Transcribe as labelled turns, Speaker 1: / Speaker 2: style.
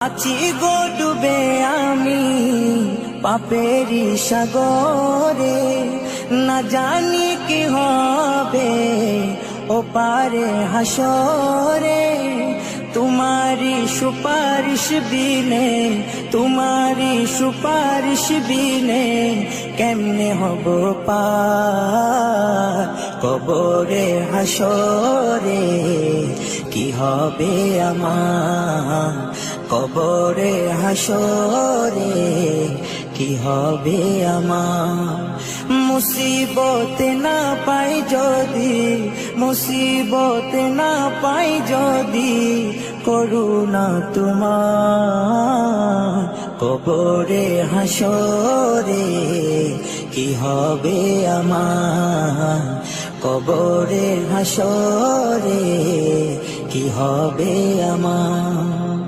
Speaker 1: আছি গো ডুবে আমি পাপেরি সাগরে, না জানি কি হবে ও পারে হাসরে। তোমারি সুপারিশ বিনে, তোমারি সুপারিশ বিনে কেমনে হব পার কবরে হাসরে। কি হবে আমার কবরে হাসরে, কি হবে আমার। মুসিবতে না পাই যদি, মুসিবতে না পাই যদি করুণা তোমার কবরে হাসরে। কি হবে আমার কবরে হাসরে, কি হবে আমার।